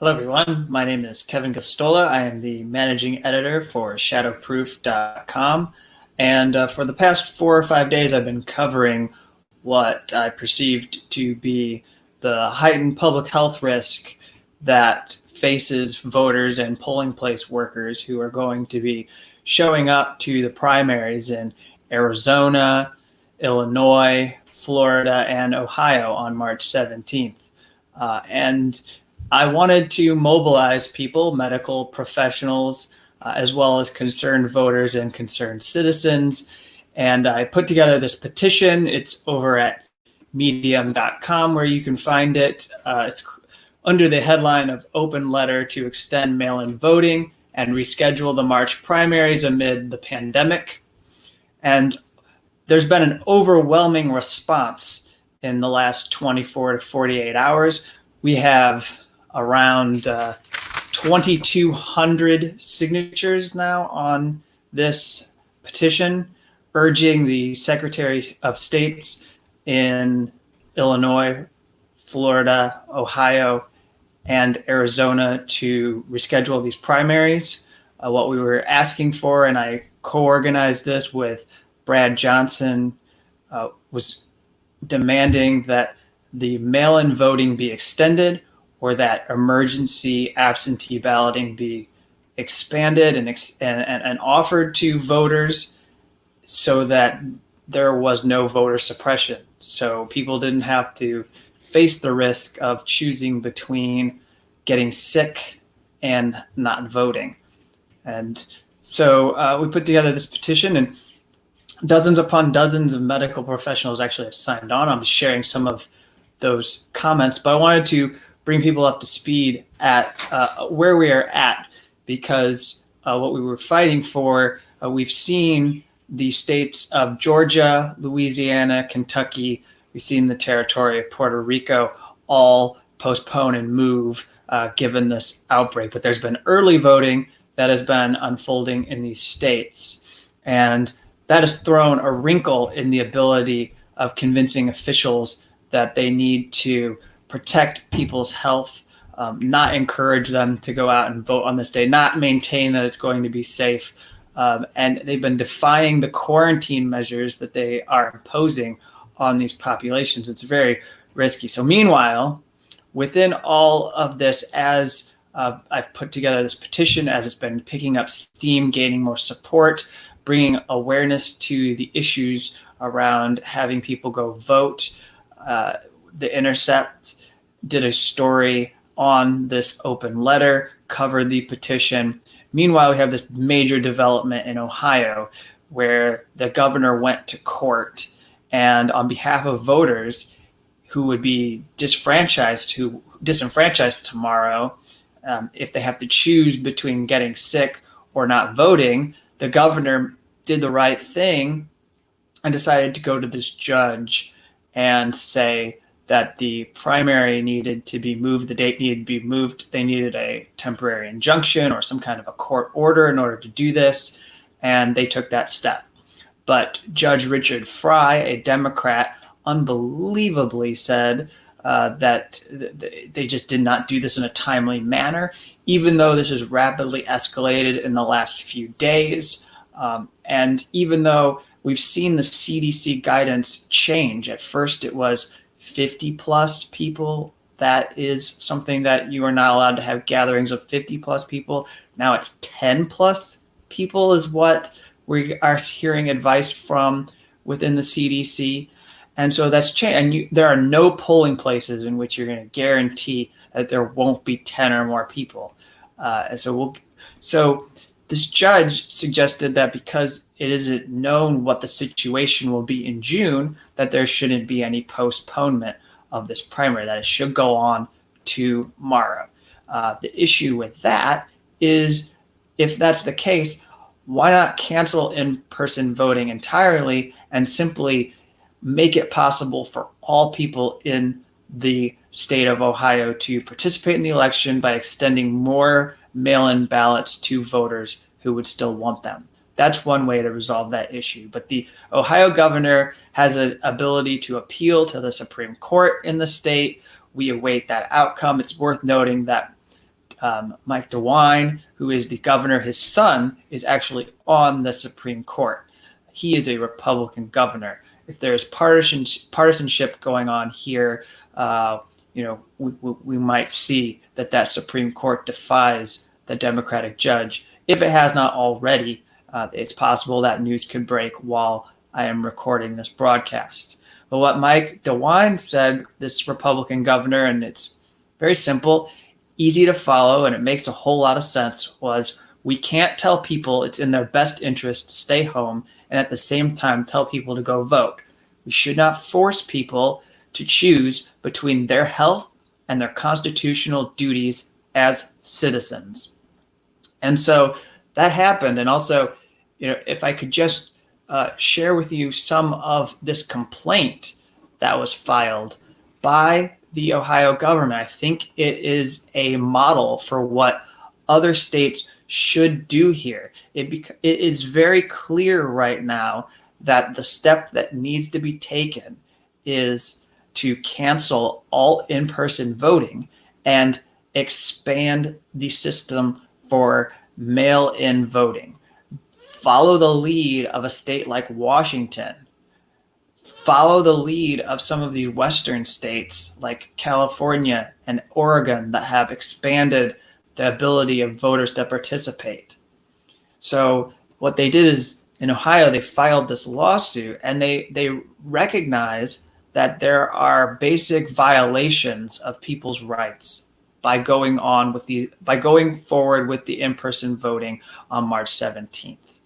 Hello, everyone. My name is Kevin Gosztola. I am the managing editor for Shadowproof.com. And for the past 4 or 5 days, I've been covering what I perceived to be the heightened public health risk that faces voters and polling place workers who are going to be showing up to the primaries in Arizona, Illinois, Florida, and Ohio on March 17th. And I wanted to mobilize people, medical professionals, as well as concerned voters and concerned citizens. And I put together this petition. It's over at medium.com where you can find it. It's under the headline of Open Letter to Extend Mail-in Voting and Reschedule the March Primaries Amid the Pandemic. And there's been an overwhelming response in the last 24 to 48 hours. We have around 2,200 signatures now on this petition, urging the Secretary of States in Illinois, Florida, Ohio, and Arizona to reschedule these primaries. What we were asking for, and I co-organized this with Brad Johnson, was demanding that the mail-in voting be extended, or that emergency absentee balloting be expanded and offered to voters so that there was no voter suppression. So people didn't have to face the risk of choosing between getting sick and not voting. And so we put together this petition, and dozens upon dozens of medical professionals actually have signed on. I'm sharing some of those comments, but I wanted to bring people up to speed at where we are at, because what we were fighting for, we've seen the states of Georgia, Louisiana, Kentucky, we've seen the territory of Puerto Rico all postpone and move given this outbreak. But there's been early voting that has been unfolding in these states. And that has thrown a wrinkle in the ability of convincing officials that they need to protect people's health, not encourage them to go out and vote on this day, not maintain that it's going to be safe. And they've been defying the quarantine measures that they are imposing on these populations. It's very risky. So meanwhile, within all of this, as I've put together this petition, as it's been picking up steam, gaining more support, bringing awareness to the issues around having people go vote, The Intercept did a story on this open letter, covered the petition. Meanwhile, we have this major development in Ohio where the governor went to court, and on behalf of voters who would be disenfranchised tomorrow, if they have to choose between getting sick or not voting, the governor did the right thing and decided to go to this judge and say that the primary needed to be moved, the date needed to be moved. They needed a temporary injunction or some kind of a court order in order to do this, and they took that step. But Judge Richard Fry, a Democrat, unbelievably said that they just did not do this in a timely manner, even though this has rapidly escalated in the last few days. And even though we've seen the CDC guidance change, at first it was 50 plus people. That is something that you are not allowed to have gatherings of 50 plus people. Now it's 10 plus people is what we are hearing advice from within the CDC. And so that's changed. And there are no polling places in which you're going to guarantee that there won't be 10 or more people. So this judge suggested that because it isn't known what the situation will be in June, that there shouldn't be any postponement of this primary, that it should go on tomorrow. The issue with that is, if that's the case, why not cancel in-person voting entirely and simply make it possible for all people in the state of Ohio to participate in the election by extending more mail-in ballots to voters who would still want them? That's one way to resolve that issue. But the Ohio governor has an ability to appeal to the Supreme Court in the state. We await that outcome. It's worth noting that Mike DeWine, who is the governor, his son is actually on the Supreme Court. He is a Republican governor. If there's partisanship going on here, we might see that Supreme Court defies the Democratic judge. If it has not already, it's possible that news could break while I am recording this broadcast. But what Mike DeWine said, this Republican governor, and it's very simple, easy to follow, and it makes a whole lot of sense, was we can't tell people it's in their best interest to stay home and at the same time tell people to go vote. We should not force people to choose between their health and their constitutional duties as citizens. And so that happened. And also, if I could just share with you some of this complaint that was filed by the Ohio government, I think it is a model for what other states should do here. It is very clear right now that the step that needs to be taken is to cancel all in-person voting and expand the system for mail-in voting. Follow the lead of a state like Washington. Follow the lead of some of the Western states like California and Oregon that have expanded the ability of voters to participate. So what they did is in Ohio, they filed this lawsuit and they recognize that there are basic violations of people's rights by going forward with the in-person voting on March 17th.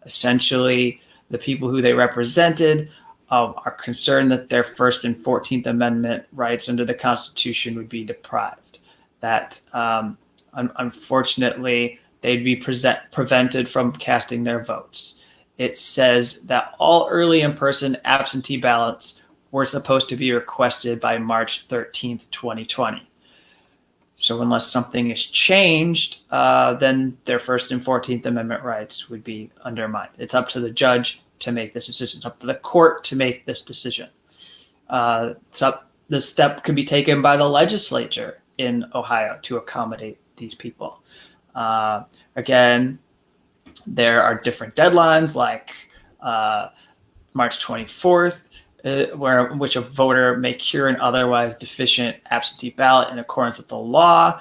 Essentially, the people who they represented are concerned that their First and 14th Amendment rights under the Constitution would be deprived. That unfortunately, they'd be prevented from casting their votes. It says that all early in-person absentee ballots were supposed to be requested by March 13th, 2020. So unless something is changed, then their First and 14th Amendment rights would be undermined. It's up to the judge to make this decision. It's up to the court to make this decision. The step can be taken by the legislature in Ohio to accommodate these people. Again, there are different deadlines like March 24th, which a voter may cure an otherwise deficient absentee ballot in accordance with the law.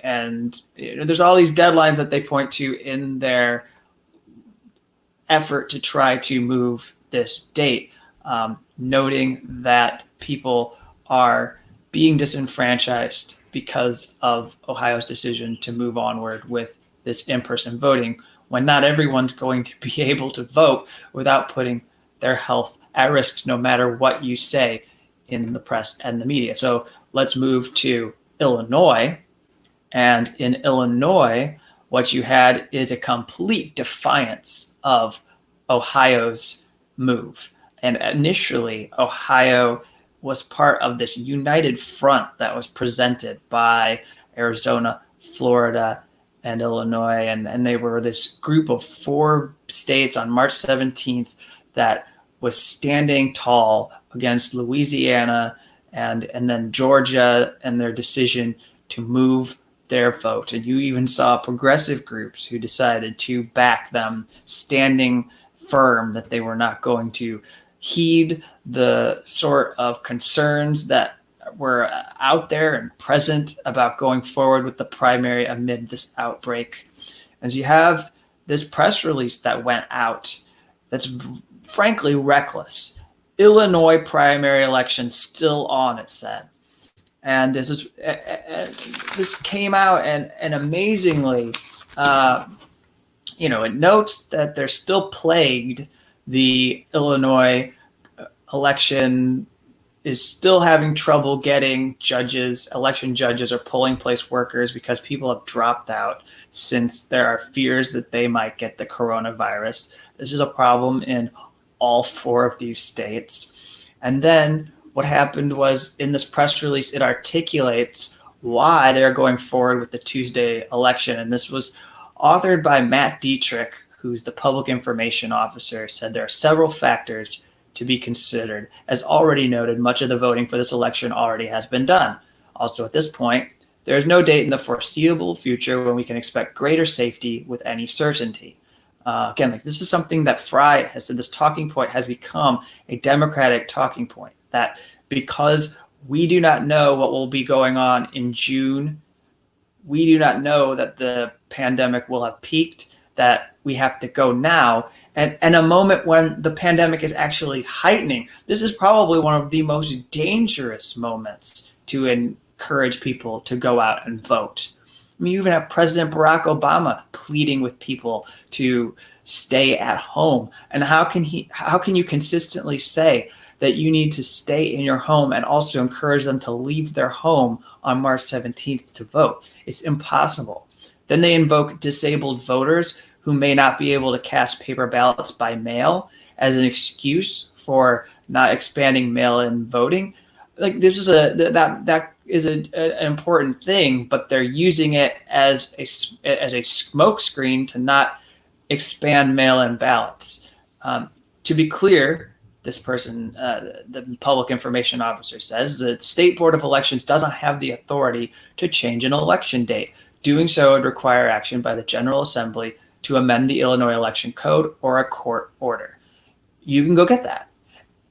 There's all these deadlines that they point to in their effort to try to move this date, noting that people are being disenfranchised because of Ohio's decision to move onward with this in-person voting, when not everyone's going to be able to vote without putting their health at risk, no matter what you say in the press and the media. So let's move to Illinois. And in Illinois, what you had is a complete defiance of Ohio's move. And initially, Ohio was part of this united front that was presented by Arizona, Florida, and Illinois. And they were this group of 4 states on March 17th that was standing tall against Louisiana and then Georgia and their decision to move their vote. And you even saw progressive groups who decided to back them, standing firm that they were not going to heed the sort of concerns that were out there and present about going forward with the primary amid this outbreak. As you have this press release that went out that's frankly reckless. Illinois primary election still on, it said. And this came out and amazingly, it notes that they're still plagued. The Illinois election is still having trouble getting election judges or polling place workers because people have dropped out since there are fears that they might get the coronavirus. This is a problem in all 4 of these states. And then what happened was in this press release, it articulates why they're going forward with the Tuesday election. And this was authored by Matt Dietrich, who's the public information officer, said there are several factors to be considered. As already noted, much of the voting for this election already has been done. Also, at this point, There is no date in the foreseeable future when we can expect greater safety with any certainty. Again, like this is something that Fry has said. This talking point has become a Democratic talking point. That because we do not know what will be going on in June, we do not know that the pandemic will have peaked. That we have to go now, and a moment when the pandemic is actually heightening. This is probably one of the most dangerous moments to encourage people to go out and vote. I mean, you even have President Barack Obama pleading with people to stay at home. And how can you consistently say that you need to stay in your home and also encourage them to leave their home on March 17th to vote? It's impossible. Then they invoke disabled voters who may not be able to cast paper ballots by mail as an excuse for not expanding mail-in voting. Like this is that is an important thing, but they're using it as a smokescreen to not expand mail-in ballots. To be clear, this person, the public information officer, says the State Board of Elections doesn't have the authority to change an election date. Doing so would require action by the General Assembly to amend the Illinois Election Code or a court order. You can go get that.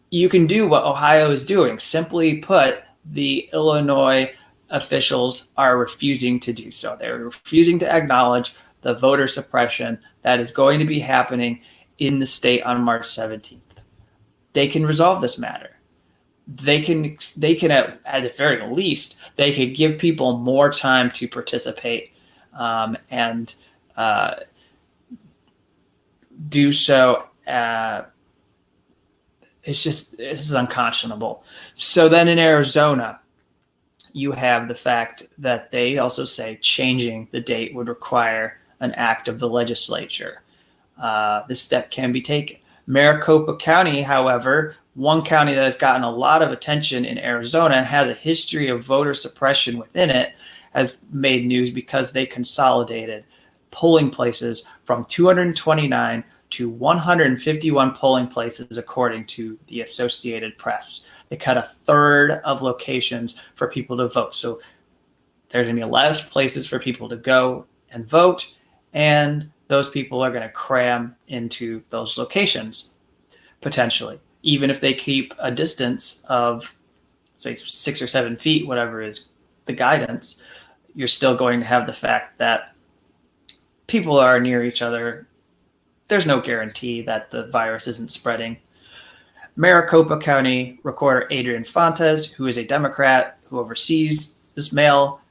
You can do what Ohio is doing. Simply put, the Illinois officials are refusing to do so. They're refusing to acknowledge the voter suppression that is going to be happening in the state on March 17th. They can resolve this matter. They can at the very least, they could give people more time to participate and do so. This is unconscionable. So then in Arizona, you have the fact that they also say changing the date would require an act of the legislature. This step can be taken. Maricopa County, however, one county that has gotten a lot of attention in Arizona and has a history of voter suppression within it, has made news because they consolidated polling places from 229 to 151 polling places, according to the Associated Press. They cut a third of locations for people to vote. So there's going to be less places for people to go and vote, and those people are going to cram into those locations, potentially. Even if they keep a distance of, say, 6 or 7 feet, whatever is the guidance, you're still going to have the fact that people are near each other. There's no guarantee that the virus isn't spreading. Maricopa County Recorder Adrian Fontes, who is a Democrat who oversees mail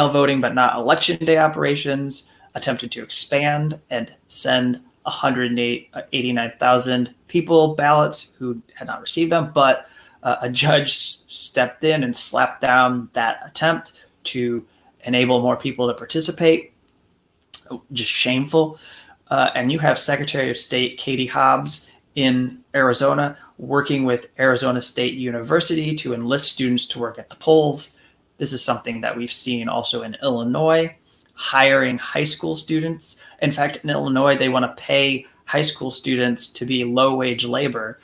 voting but not election day operations, attempted to expand and send 189,000 people ballots who had not received them, but a judge stepped in and slapped down that attempt to enable more people to participate. Just shameful. And you have Secretary of State Katie Hobbs in Arizona working with Arizona State University to enlist students to work at the polls. This is something that we've seen also in Illinois, hiring high school students. In fact, in Illinois, they want to pay high school students to be low-wage labor.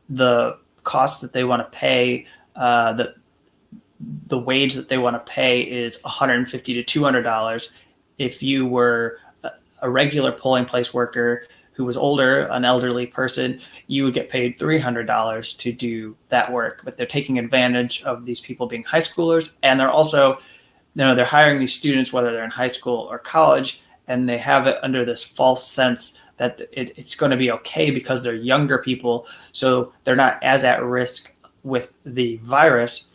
The cost that they want to pay, the wage that they want to pay is $150 to $200. If you were a regular polling place worker who was older, an elderly person, you would get paid $300 to do that work. But they're taking advantage of these people being high schoolers, and they're also, they're hiring these students, whether they're in high school or college, and they have it under this false sense that it's going to be okay because they're younger people, so they're not as at risk with the virus,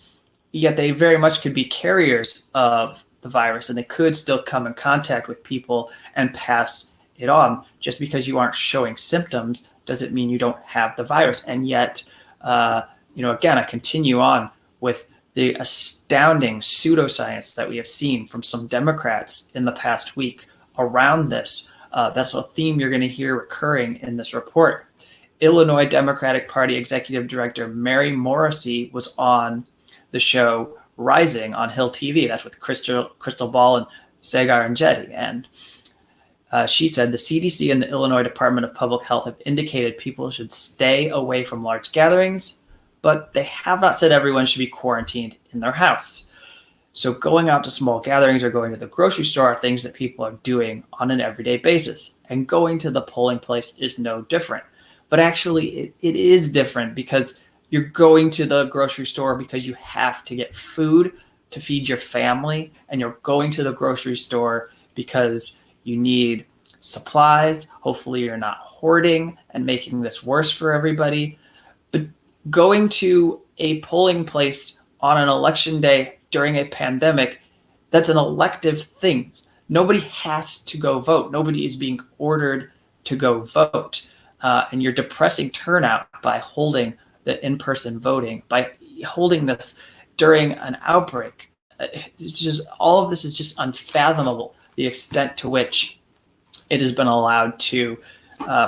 yet they very much could be carriers of the virus, and they could still come in contact with people and pass it on. Just because you aren't showing symptoms doesn't mean you don't have the virus. And yet, again, I continue on with the astounding pseudoscience that we have seen from some Democrats in the past week around this. That's a theme you're going to hear recurring in this report. Illinois Democratic Party Executive Director Mary Morrissey was on the show Rising on Hill TV. That's with Crystal Ball and Sagar and Jetty. And she said the CDC and the Illinois Department of Public Health have indicated people should stay away from large gatherings, but they have not said everyone should be quarantined in their house. So going out to small gatherings or going to the grocery store are things that people are doing on an everyday basis. And going to the polling place is no different. But actually, it is different because you're going to the grocery store because you have to get food to feed your family. And you're going to the grocery store because you need supplies. Hopefully, you're not hoarding and making this worse for everybody. But going to a polling place on an election day during a pandemic, that's an elective thing. Nobody has to go vote. Nobody is being ordered to go vote. And you're depressing turnout by holding the in-person voting, by holding this during an outbreak. It's just, all of this is just unfathomable, the extent to which it has been allowed to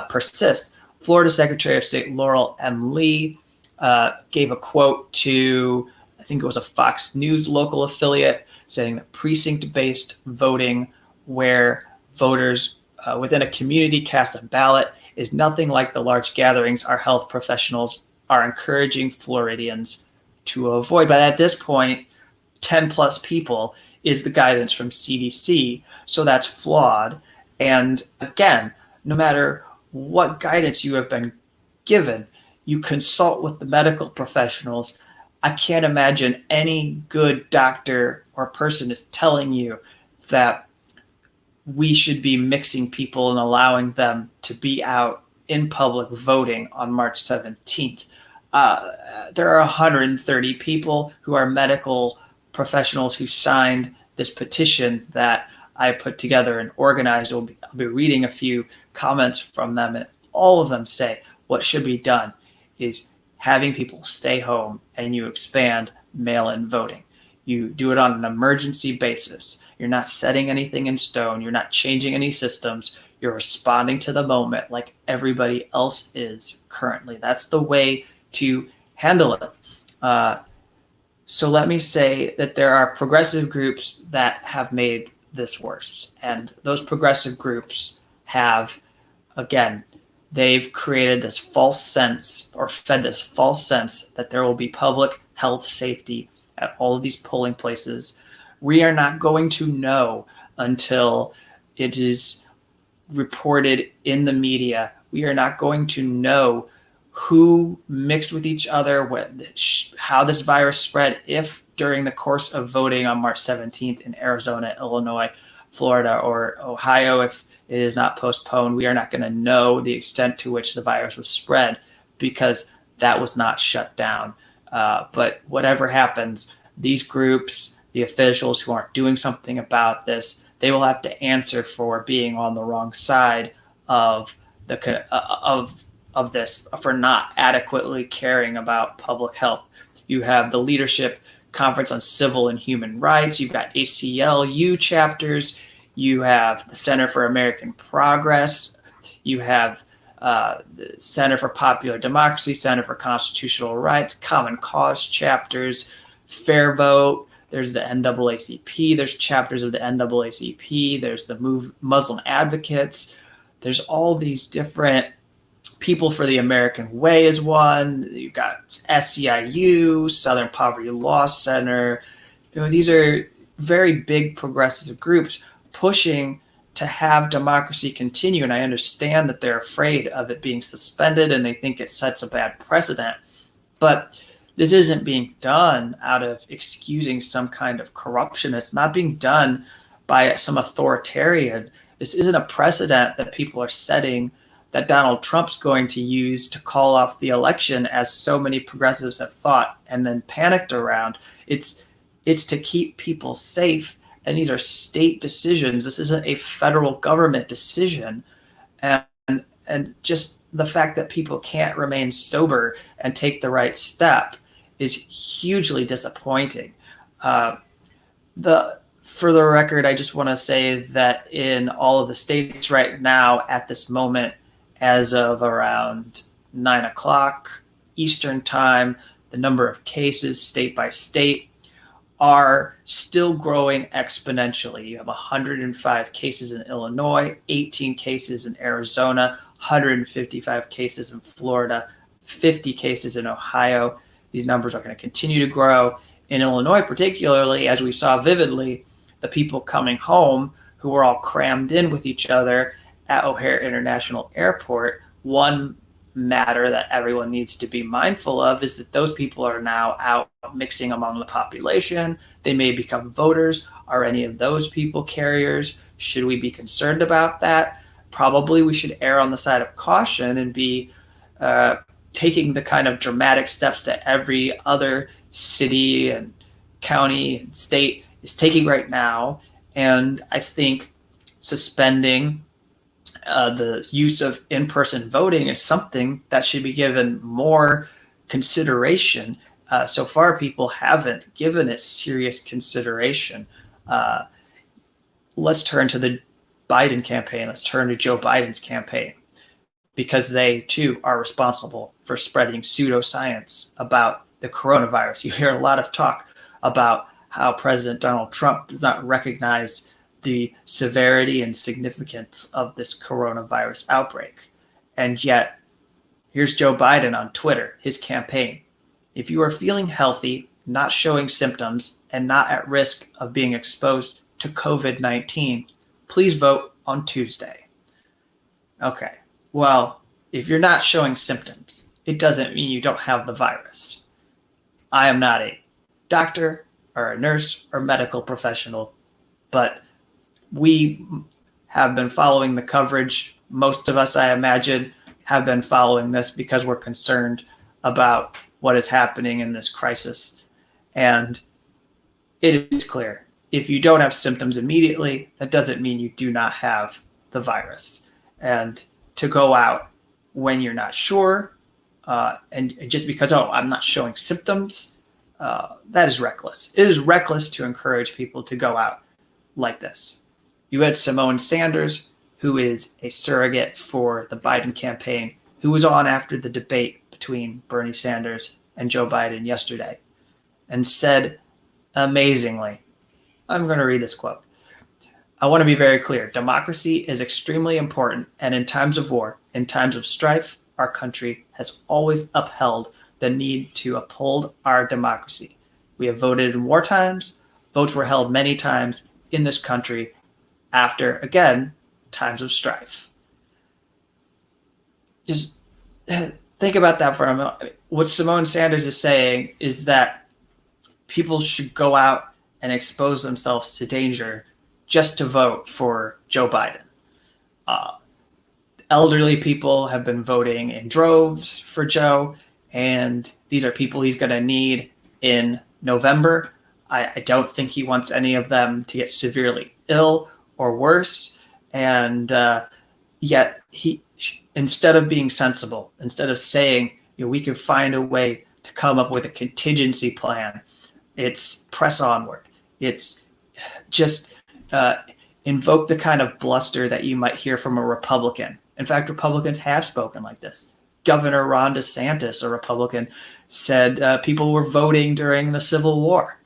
persist. Florida Secretary of State Laurel M. Lee gave a quote to, I think it was a Fox News local affiliate, saying that precinct-based voting, where voters within a community cast a ballot, is nothing like the large gatherings our health professionals are encouraging Floridians to avoid. But at this point, 10 plus people is the guidance from CDC. So that's flawed. And again, no matter what guidance you have been given, you consult with the medical professionals. I can't imagine any good doctor or person is telling you that we should be mixing people and allowing them to be out in public voting on March 17th. There are 130 people who are medical professionals who signed this petition that I put together and organized. I'll be reading a few comments from them, and all of them say what should be done is having people stay home, and you expand mail-in voting. You do it on an emergency basis. You're not setting anything in stone. You're not changing any systems. You're responding to the moment like everybody else is currently. That's the way to handle it. So let me say that there are progressive groups that have made this worse. And those progressive groups have, again, they've created this false sense, or fed this false sense, that there will be public health safety at all of these polling places. We are not going to know until it is reported in the media. We are not going to know who mixed with each other, how this virus spread, if during the course of voting on March 17th in Arizona, Illinois, Florida, or Ohio, if it is not postponed. We are not going to know the extent to which the virus was spread because that was not shut down. But whatever happens, these groups, the officials who aren't doing something about this, they will have to answer for being on the wrong side of this, for not adequately caring about public health. You have the Leadership Conference on Civil and Human Rights. You've got ACLU chapters. You have the Center for American Progress. You have the Center for Popular Democracy, Center for Constitutional Rights, Common Cause chapters, Fair Vote. There's the NAACP. There's chapters of the NAACP. There's the Muslim Advocates. There's all these different. People for the American Way is one. You've got SEIU, Southern Poverty Law Center. These are very big progressive groups pushing to have democracy continue. And I understand that they're afraid of it being suspended and they think it sets a bad precedent. But this isn't being done out of excusing some kind of corruption. It's not being done by some authoritarian. This isn't a precedent that people are setting that Donald Trump's going to use to call off the election, as so many progressives have thought and then panicked around. It's to keep people safe, and these are state decisions. This isn't a federal government decision, and just the fact that people can't remain sober and take the right step is hugely disappointing. For the record, I just want to say that in all of the states right now, at this moment, as of around 9 o'clock Eastern time, the number of cases state by state are still growing exponentially. You have 105 cases in Illinois, 18 cases in Arizona, 155 cases in Florida, 50 cases in Ohio. These numbers are going to continue to grow. in Illinois, particularly, as we saw vividly, the people coming home who were all crammed in with each other at O'Hare International Airport. One matter that everyone needs to be mindful of is that those people are now out mixing among the population. They may become voters. Are any of those people carriers? Should we be concerned about that? Probably we should err on the side of caution and be taking the kind of dramatic steps that every other city and county and state is taking right now. And I think suspending the use of in-person voting is something that should be given more consideration. So far, people haven't given it serious consideration. Let's turn to the Biden campaign. Let's turn to Joe Biden's campaign, because they too are responsible for spreading pseudoscience about the coronavirus. You hear a lot of talk about how President Donald Trump does not recognize the severity and significance of this coronavirus outbreak. And yet, here's Joe Biden on Twitter, his campaign. If you are feeling healthy, not showing symptoms, and not at risk of being exposed to COVID-19, please vote on Tuesday. Okay, well, if you're not showing symptoms, it doesn't mean you don't have the virus. I am not a doctor or a nurse or medical professional, but we have been following the coverage. Most of us, I imagine, have been following this because we're concerned about what is happening in this crisis. And it is clear, if you don't have symptoms immediately, that doesn't mean you do not have the virus. And to go out when you're not sure, and just because, I'm not showing symptoms, that is reckless. It is reckless to encourage people to go out like this. You had Simone Sanders, who is a surrogate for the Biden campaign, who was on after the debate between Bernie Sanders and Joe Biden yesterday, and said amazingly, I'm going to read this quote. I want to be very clear. Democracy is extremely important, and in times of war, in times of strife, our country has always upheld the need to uphold our democracy. We have voted in war times. Votes were held many times in this country after, again, times of strife. Just think about that for a moment. What Simone Sanders is saying is that people should go out and expose themselves to danger just to vote for Joe Biden. Elderly people have been voting in droves for Joe, and these are people he's going to need in November. I don't think he wants any of them to get severely ill or worse. And yet, he, instead of being sensible, instead of saying, we can find a way to come up with a contingency plan, it's press onward. It's just invoke the kind of bluster that you might hear from a Republican. In fact, Republicans have spoken like this. Governor Ron DeSantis, a Republican, said people were voting during the Civil War.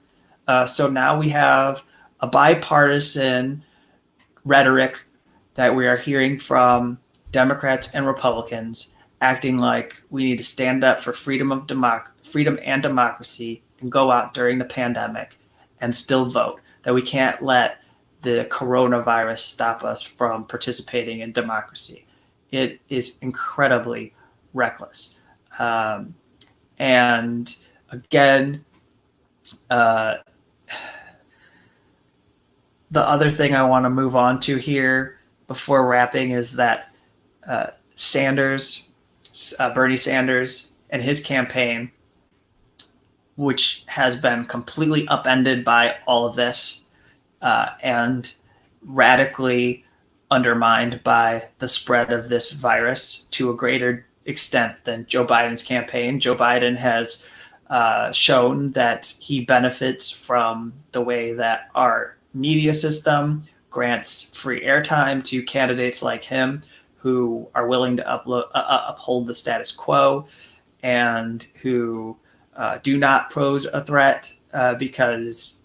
So now we have a bipartisan rhetoric that we are hearing from Democrats and Republicans acting like we need to stand up for freedom and democracy and go out during the pandemic and still vote, that we can't let the coronavirus stop us from participating in democracy. It is incredibly reckless. And again, the other thing I want to move on to here before wrapping is that Bernie Sanders and his campaign, which has been completely upended by all of this and radically undermined by the spread of this virus to a greater extent than Joe Biden's campaign. Joe Biden has shown that he benefits from the way that our media system grants free airtime to candidates like him who are willing to uphold the status quo and who do not pose a threat because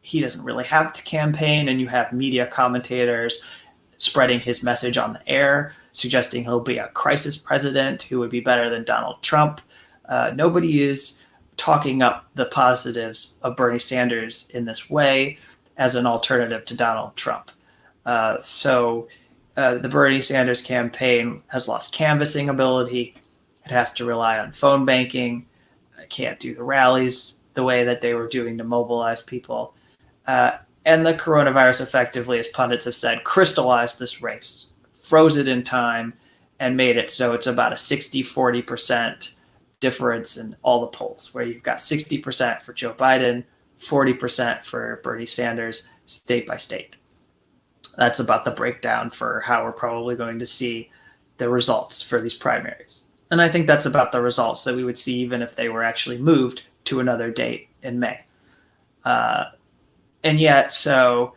he doesn't really have to campaign, and you have media commentators spreading his message on the air, suggesting he'll be a crisis president who would be better than Donald Trump. Nobody is talking up the positives of Bernie Sanders in this way as an alternative to Donald Trump. So the Bernie Sanders campaign has lost canvassing ability. It has to rely on phone banking. It can't do the rallies the way that they were doing to mobilize people. And the coronavirus effectively, as pundits have said, crystallized this race, froze it in time, and made it so it's about a 60-40% difference in all the polls, where you've got 60% for Joe Biden, 40% for Bernie Sanders, state by state. That's about the breakdown for how we're probably going to see the results for these primaries. And I think that's about the results that we would see even if they were actually moved to another date in May. And yet, so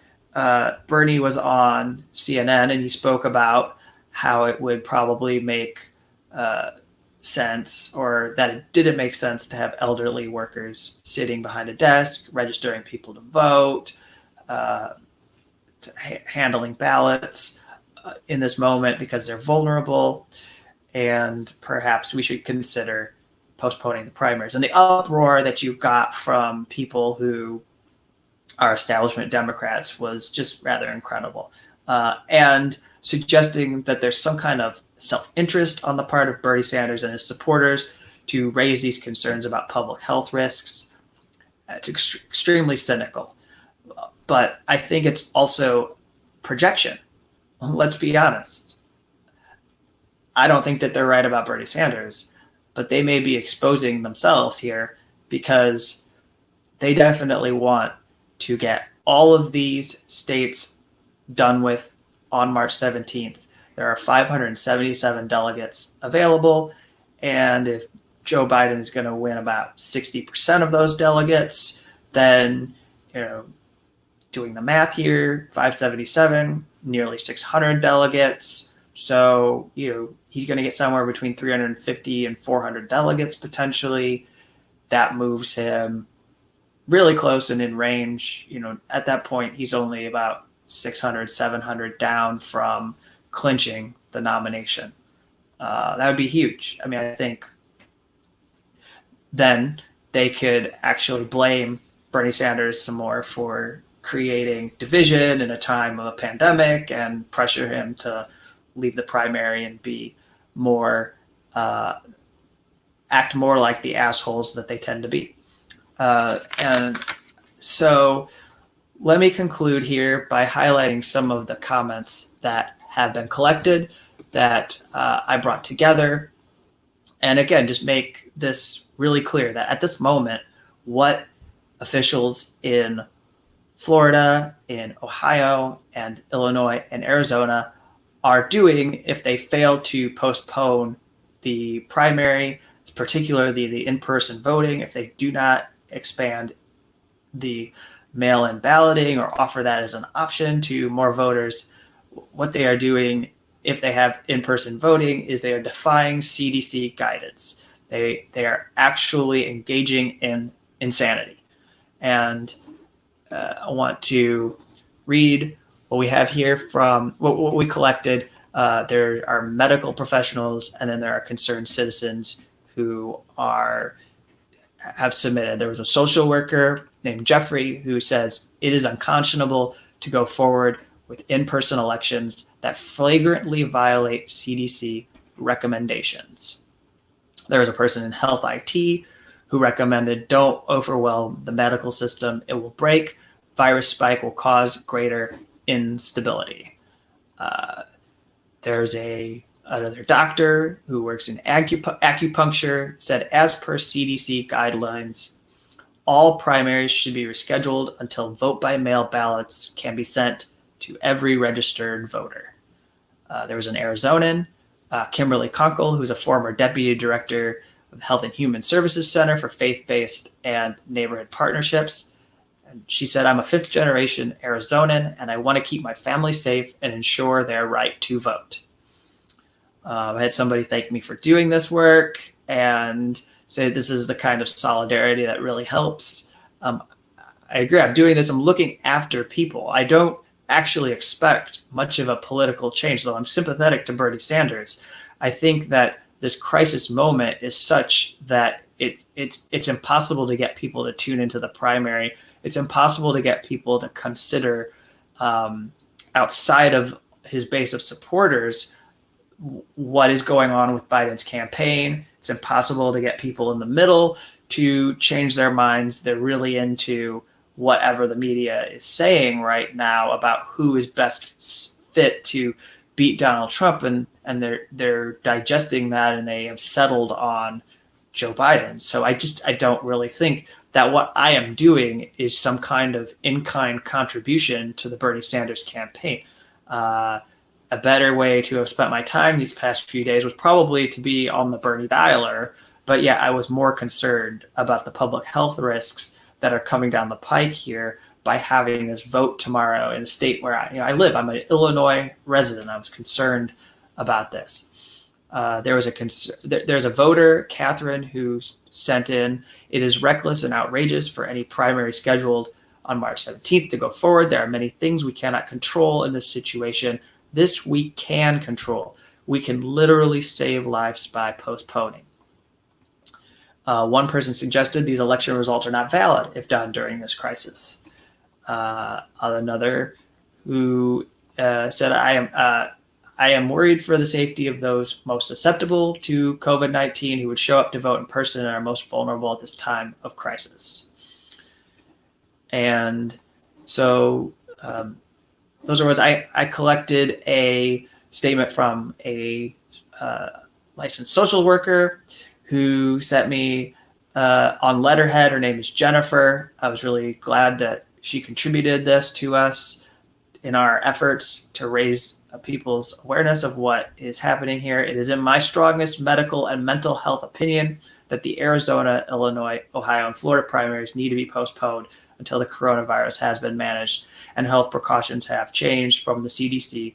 Bernie was on CNN and he spoke about how it would probably make sense, or that it didn't make sense to have elderly workers sitting behind a desk, registering people to vote, handling ballots in this moment because they're vulnerable. And perhaps we should consider postponing the primaries. And the uproar that you got from people who are establishment Democrats was just rather incredible. And suggesting that there's some kind of self-interest on the part of Bernie Sanders and his supporters to raise these concerns about public health risks. It's extremely cynical. But I think it's also projection. Let's be honest. I don't think that they're right about Bernie Sanders, but they may be exposing themselves here because they definitely want to get all of these states done with on March 17th. There are 577 delegates available, and if Joe Biden is going to win about 60% of those delegates, then, doing the math here, 577, nearly 600 delegates. So, he's going to get somewhere between 350 and 400 delegates potentially. That moves him really close and in range. At that point, he's only about 600, 700 down from clinching the nomination. That would be huge. I mean, I think then they could actually blame Bernie Sanders some more for creating division in a time of a pandemic and pressure him to leave the primary and be more, act more like the assholes that they tend to be. And so let me conclude here by highlighting some of the comments that have been collected that I brought together. And again, just make this really clear that at this moment, what officials in Florida, in Ohio, and Illinois, and Arizona are doing if they fail to postpone the primary, particularly the in-person voting, if they do not expand the mail-in balloting or offer that as an option to more voters, what they are doing if they have in-person voting is they are defying CDC guidance. They are actually engaging in insanity. And I want to read what we have here from what we collected. There are medical professionals, and then there are concerned citizens who have submitted. There was a social worker named Jeffrey who says it is unconscionable to go forward with in-person elections that flagrantly violate CDC recommendations. There was a person in health IT who recommended don't overwhelm the medical system. It will break. Virus spike will cause greater instability. There's another doctor who works in acupuncture said, as per CDC guidelines, all primaries should be rescheduled until vote-by-mail ballots can be sent to every registered voter. There was an Arizonan, Kimberly Kunkel, who's a former deputy director of the Health and Human Services Center for Faith-Based and Neighborhood Partnerships. And she said, I'm a fifth-generation Arizonan, and I want to keep my family safe and ensure their right to vote. I had somebody thank me for doing this work and say this is the kind of solidarity that really helps. I agree. I'm doing this. I'm looking after people. I don't actually expect much of a political change, though I'm sympathetic to Bernie Sanders. I think that this crisis moment is such that it's impossible to get people to tune into the primary. It's impossible to get people to consider outside of his base of supporters what is going on with Biden's campaign. It's impossible to get people in the middle to change their minds. They're really into whatever the media is saying right now about who is best fit to beat Donald Trump, and they're digesting that, and they have settled on Joe Biden. So I don't really think that what I am doing is some kind of in-kind contribution to the Bernie Sanders campaign. A better way to have spent my time these past few days was probably to be on the Bernie dialer. But yeah, I was more concerned about the public health risks that are coming down the pike here by having this vote tomorrow in the state where I live. I'm an Illinois resident. I was concerned about this. There's a voter, Catherine, who sent in, "It is reckless and outrageous for any primary scheduled on March 17th to go forward. There are many things we cannot control in this situation. This we can control. We can literally save lives by postponing." One person suggested these election results are not valid if done during this crisis. Another who said, I am worried for the safety of those most susceptible to COVID-19 who would show up to vote in person and are most vulnerable at this time of crisis. And so those are words. I collected a statement from a licensed social worker who sent me on letterhead. Her name is Jennifer. I was really glad that she contributed this to us in our efforts to raise people's awareness of what is happening here. "It is in my strongest medical and mental health opinion that the Arizona, Illinois, Ohio, and Florida primaries need to be postponed until the coronavirus has been managed and health precautions have changed from the CDC,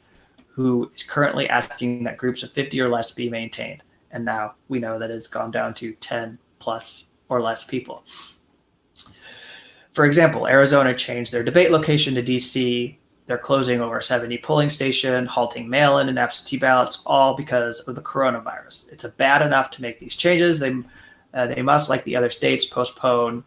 who is currently asking that groups of 50 or less be maintained." And now we know that it's gone down to 10 plus or less people. For example, Arizona changed their debate location to DC. They're closing over 70 polling stations, halting mail-in and absentee ballots, all because of the coronavirus. It's bad enough to make these changes. They must, like the other states, postpone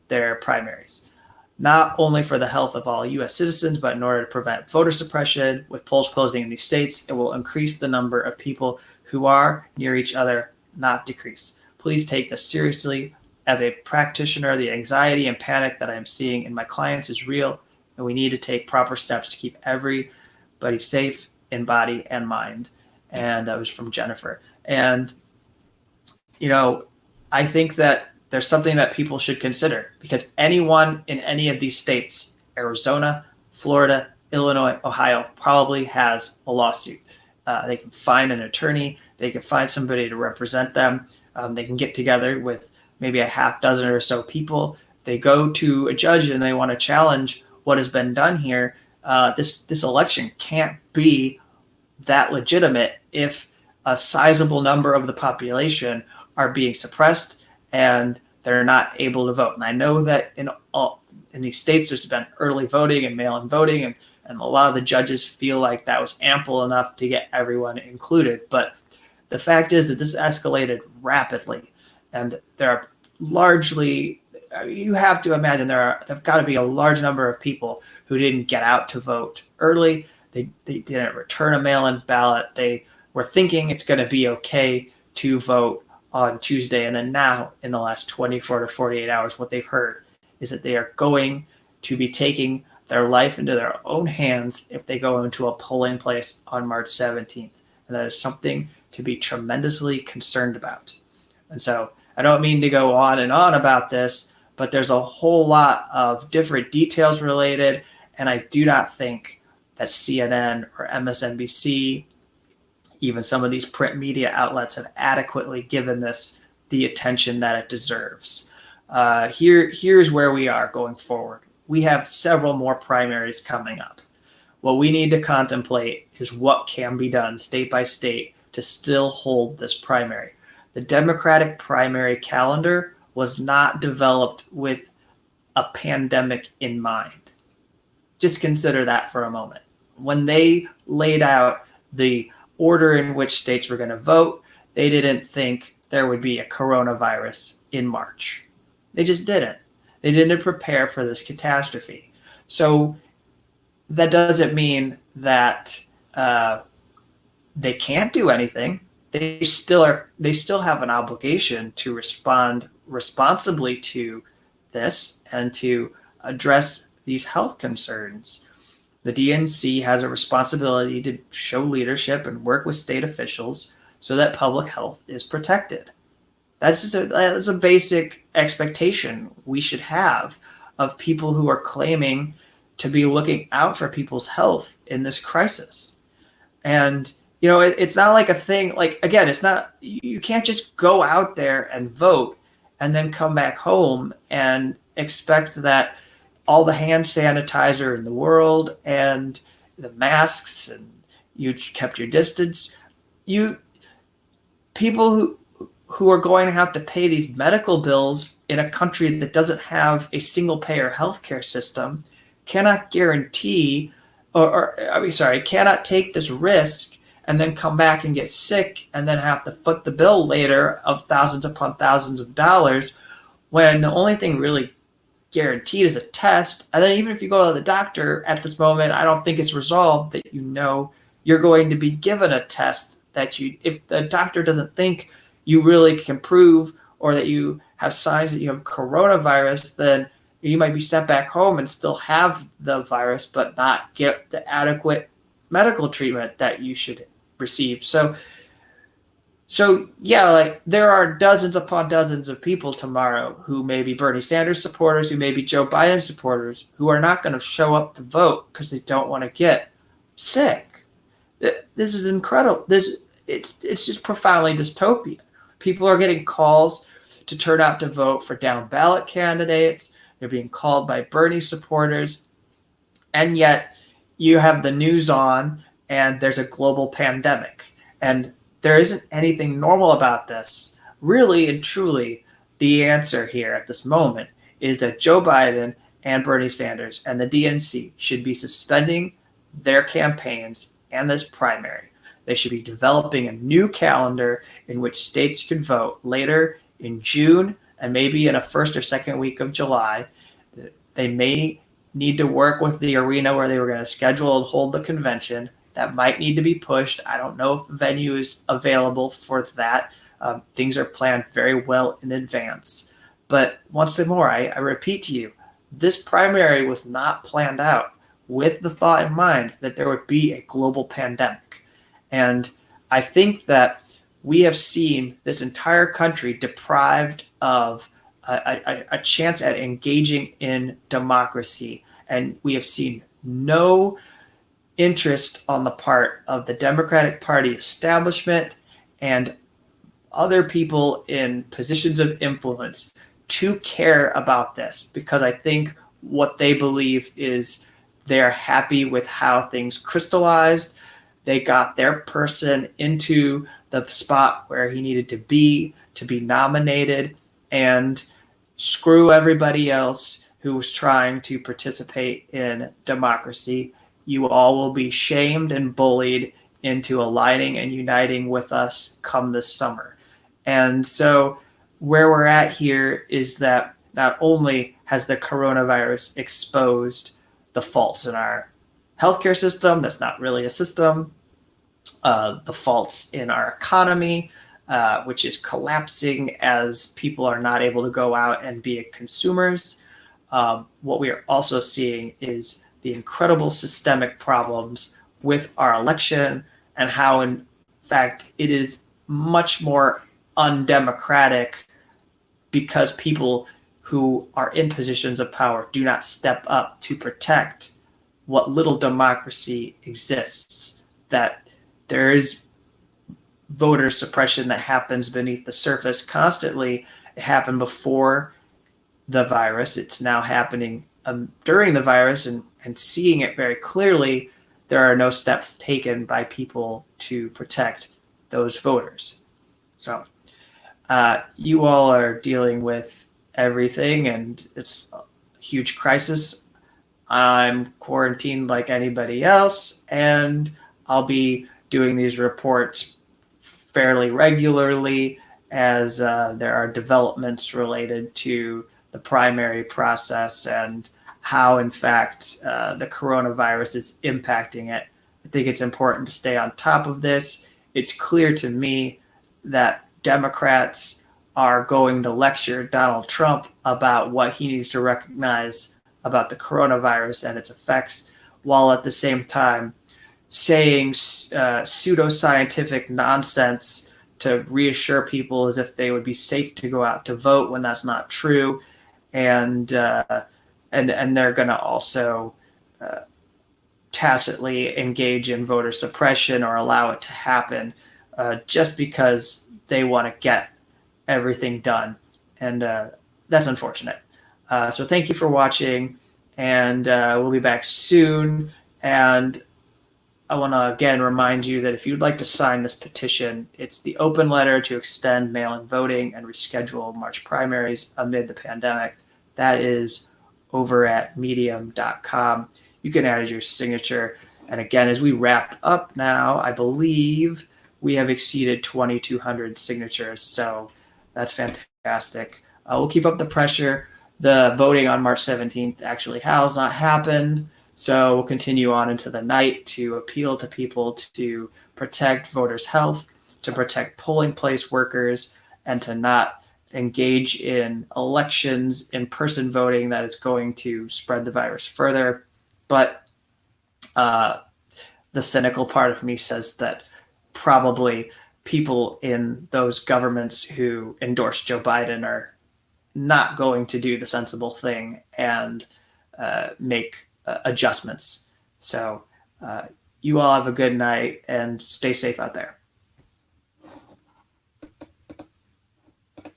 their primaries, not only for the health of all U.S. citizens, but in order to prevent voter suppression. With polls closing in these states, it will increase the number of people who are near each other, not decrease. Please take this seriously. As a practitioner, the anxiety and panic that I am seeing in my clients is real, and we need to take proper steps to keep everybody safe in body and mind. And that was from Jennifer. And, I think that there's something that people should consider, because anyone in any of these states, Arizona, Florida, Illinois, Ohio, probably has a lawsuit. They can find an attorney. They can find somebody to represent them. They can get together with maybe a half dozen or so people. They go to a judge and they want to challenge what has been done here. This election can't be that legitimate if a sizable number of the population are being suppressed and they're not able to vote. And I know that in these states, there's been early voting and mail-in voting, and a lot of the judges feel like that was ample enough to get everyone included. But the fact is that this escalated rapidly, and there are largely, you have to imagine there've got to be a large number of people who didn't get out to vote early. They didn't return a mail-in ballot. They were thinking it's going to be okay to vote on Tuesday. And then now, in the last 24 to 48 hours, what they've heard is that they are going to be taking their life into their own hands if they go into a polling place on March 17th. And that is something to be tremendously concerned about. And so I don't mean to go on and on about this, but there's a whole lot of different details related. And I do not think that CNN or MSNBC, even some of these print media outlets, have adequately given this the attention that it deserves. Here's where we are going forward. We have several more primaries coming up. What we need to contemplate is what can be done state by state to still hold this primary. The Democratic primary calendar was not developed with a pandemic in mind. Just consider that for a moment. When they laid out the order in which states were going to vote, they didn't think there would be a coronavirus in March. They just didn't. They didn't prepare for this catastrophe. So that doesn't mean that they can't do anything. They still have an obligation to respond responsibly to this and to address these health concerns. The DNC has a responsibility to show leadership and work with state officials so that public health is protected. That's a basic expectation we should have of people who are claiming to be looking out for people's health in this crisis. And it's not like a thing, like, again, it's not, you can't just go out there and vote and then come back home and expect that all the hand sanitizer in the world and the masks and you kept your distance. People who are going to have to pay these medical bills in a country that doesn't have a single payer healthcare system cannot guarantee cannot take this risk and then come back and get sick and then have to foot the bill later of thousands upon thousands of dollars when the only thing really guaranteed is a test. And then even if you go to the doctor at this moment, I don't think it's resolved that you're going to be given a test that if the doctor doesn't think you really can prove or that you have signs that you have coronavirus, then you might be sent back home and still have the virus but not get the adequate medical treatment that you should receive. So yeah, like there are dozens upon dozens of people tomorrow who may be Bernie Sanders supporters, who may be Joe Biden supporters, who are not going to show up to vote because they don't want to get sick. This is incredible. It's just profoundly dystopian. People are getting calls to turn out to vote for down ballot candidates. They're being called by Bernie supporters. And yet you have the news on and there's a global pandemic. And there isn't anything normal about this. Really and truly, the answer here at this moment is that Joe Biden and Bernie Sanders and the DNC should be suspending their campaigns and this primary. They should be developing a new calendar in which states can vote later in June and maybe in a first or second week of July. They may need to work with the arena where they were going to schedule and hold the convention. That might need to be pushed. I don't know if venue is available for that. Things are planned very well in advance. But once more, I repeat to you, this primary was not planned out with the thought in mind that there would be a global pandemic. And I think that we have seen this entire country deprived of a chance at engaging in democracy. And we have seen no interest on the part of the Democratic Party establishment and other people in positions of influence to care about this, because I think what they believe is they're happy with how things crystallized. They got their person into the spot where he needed to be nominated, and screw everybody else who was trying to participate in democracy. You all will be shamed and bullied into aligning and uniting with us come this summer. And so where we're at here is that not only has the coronavirus exposed the faults in our healthcare system, that's not really a system, the faults in our economy, which is collapsing as people are not able to go out and be consumers. What we are also seeing is the incredible systemic problems with our election and how, in fact, it is much more undemocratic because people who are in positions of power do not step up to protect what little democracy exists. That there is voter suppression that happens beneath the surface constantly. It happened before the virus. It's now happening during the virus, and seeing it very clearly, there are no steps taken by people to protect those voters. So you all are dealing with everything, and it's a huge crisis. I'm quarantined like anybody else, and I'll be doing these reports fairly regularly as there are developments related to the primary process and how, in fact, the coronavirus is impacting it. I think it's important to stay on top of this. It's clear to me that Democrats are going to lecture Donald Trump about what he needs to recognize about the coronavirus and its effects, while at the same time saying pseudoscientific nonsense to reassure people as if they would be safe to go out to vote when that's not true, and they're going to also tacitly engage in voter suppression or allow it to happen just because they want to get everything done, and that's unfortunate. So thank you for watching, and we'll be back soon. And I want to again remind you that if you'd like to sign this petition, it's the open letter to extend mail-in voting and reschedule March primaries amid the pandemic. That is over at medium.com. You can add your signature. And again, as we wrap up now, I believe we have exceeded 2,200 signatures. So that's fantastic. We'll keep up the pressure. The voting on March 17th actually has not happened. So we'll continue on into the night to appeal to people to protect voters' health, to protect polling place workers, and to not engage in elections, in-person voting that is going to spread the virus further. But the cynical part of me says that probably people in those governments who endorsed Joe Biden are not going to do the sensible thing and make adjustments. So you all have a good night and stay safe out there.